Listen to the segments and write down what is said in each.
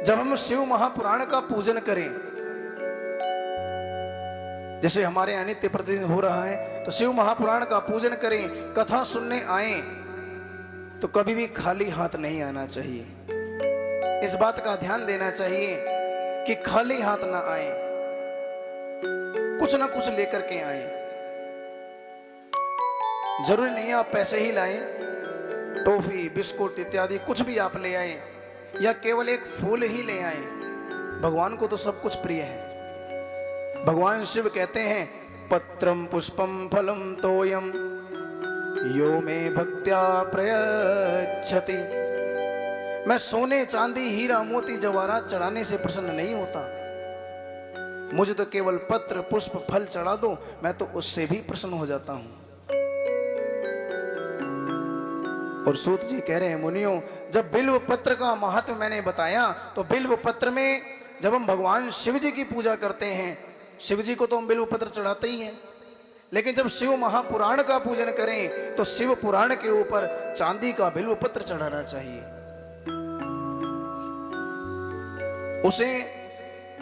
जब हम शिव महापुराण का पूजन करें, जैसे हमारे यहाँ नित्य प्रतिदिन हो रहा है, तो शिव महापुराण का पूजन करें, कथा सुनने आए, तो कभी भी खाली हाथ नहीं आना चाहिए। इस बात का ध्यान देना चाहिए कि खाली हाथ ना आए, कुछ ना कुछ लेकर के आए। जरूरी नहीं आप पैसे ही लाएं, टॉफी बिस्कुट इत्यादि कुछ भी आप ले आए, या केवल एक फूल ही ले आए। भगवान को तो सब कुछ प्रिय है। भगवान शिव कहते हैं, पत्रम पुष्पम फलम तोयम यो में भक्त्या प्रयच्छति। मैं सोने चांदी हीरा मोती जवाहरात चढ़ाने से प्रसन्न नहीं होता, मुझे तो केवल पत्र पुष्प फल चढ़ा दो, मैं तो उससे भी प्रसन्न हो जाता हूं। और सूत जी कह रहे हैं, मुनियों, जब बिल्व पत्र का महत्व मैंने बताया, तो बिल्व पत्र में जब हम भगवान शिव जी की पूजा करते हैं, शिव जी को तो हम बिल्व पत्र चढ़ाते ही हैं, लेकिन जब शिव महापुराण का पूजन करें तो शिव पुराण के ऊपर चांदी का बिल्व पत्र चढ़ाना चाहिए। उसे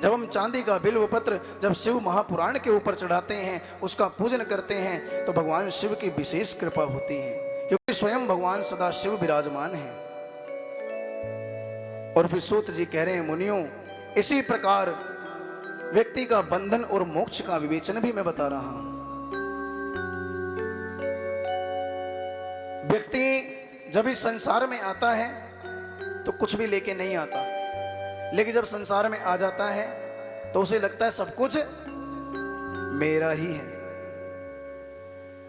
जब हम चांदी का बिल्व पत्र जब शिव महापुराण के ऊपर चढ़ाते हैं, उसका पूजन करते हैं, तो भगवान शिव की विशेष कृपा होती है, क्योंकि स्वयं भगवान सदा शिव विराजमान है। और फिर सूत जी कह रहे हैं, मुनियों, इसी प्रकार व्यक्ति का बंधन और मोक्ष का विवेचन भी मैं बता रहा हूं। व्यक्ति जब इस संसार में आता है तो कुछ भी लेके नहीं आता, लेकिन जब संसार में आ जाता है तो उसे लगता है सब कुछ मेरा ही है।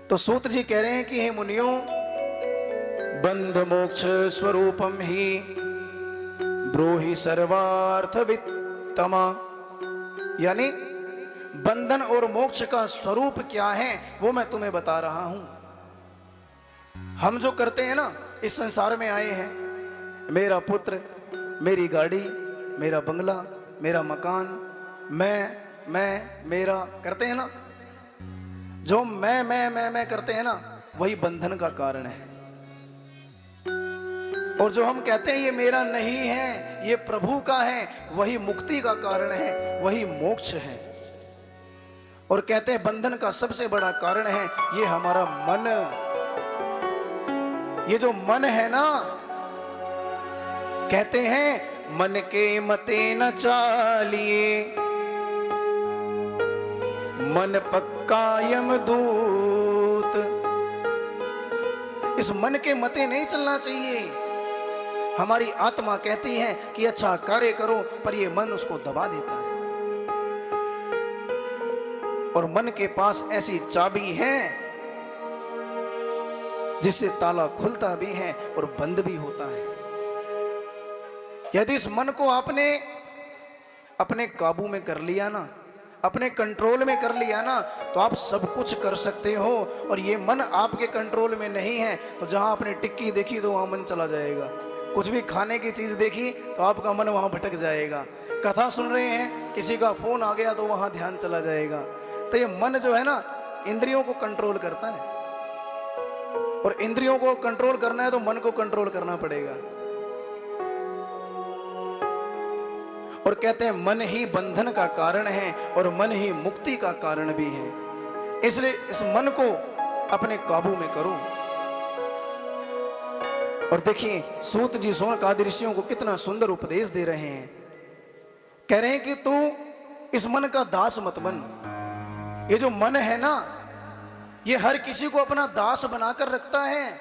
तो सूत जी कह रहे हैं कि हे मुनियों, बंध मोक्ष स्वरूपम ही ब्रूहि सर्वार्थ वित्तमा, यानी बंधन और मोक्ष का स्वरूप क्या है वो मैं तुम्हें बता रहा हूं। हम जो करते हैं ना, इस संसार में आए हैं, मेरा पुत्र, मेरी गाड़ी, मेरा बंगला, मेरा मकान, मैं मेरा करते हैं ना, जो मैं करते हैं ना, वही बंधन का कारण है। और जो हम कहते हैं ये मेरा नहीं है, ये प्रभु का है, वही मुक्ति का कारण है, वही मोक्ष है। और कहते हैं बंधन का सबसे बड़ा कारण है ये हमारा मन। ये जो मन है ना, कहते हैं मन के मते न चालिए, मन पक्का यमदूत। इस मन के मते नहीं चलना चाहिए। हमारी आत्मा कहती है कि अच्छा कार्य करो, पर यह मन उसको दबा देता है। और मन के पास ऐसी चाबी है जिससे ताला खुलता भी है और बंद भी होता है। यदि इस मन को आपने अपने काबू में कर लिया ना, अपने कंट्रोल में कर लिया ना, तो आप सब कुछ कर सकते हो। और ये मन आपके कंट्रोल में नहीं है तो जहां आपने टिक्की देखी तो वहां मन चला जाएगा, कुछ भी खाने की चीज देखी तो आपका मन वहां भटक जाएगा, कथा सुन रहे हैं किसी का फोन आ गया तो वहां ध्यान चला जाएगा। तो ये मन जो है ना, इंद्रियों को कंट्रोल करता है, और इंद्रियों को कंट्रोल करना है तो मन को कंट्रोल करना पड़ेगा। और कहते हैं मन ही बंधन का कारण है और मन ही मुक्ति का कारण भी है, इसलिए इस मन को अपने काबू में करो। और देखिए सूत जी शौनकादि ऋषियों को कितना सुंदर उपदेश दे रहे हैं। कह रहे हैं कि तू इस मन का दास मत बन। ये जो मन है ना, ये हर किसी को अपना दास बनाकर रखता है,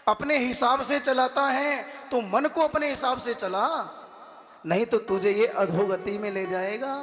अपने हिसाब से चलाता है। तो मन को अपने हिसाब से चला, नहीं तो तुझे ये अधोगति में ले जाएगा।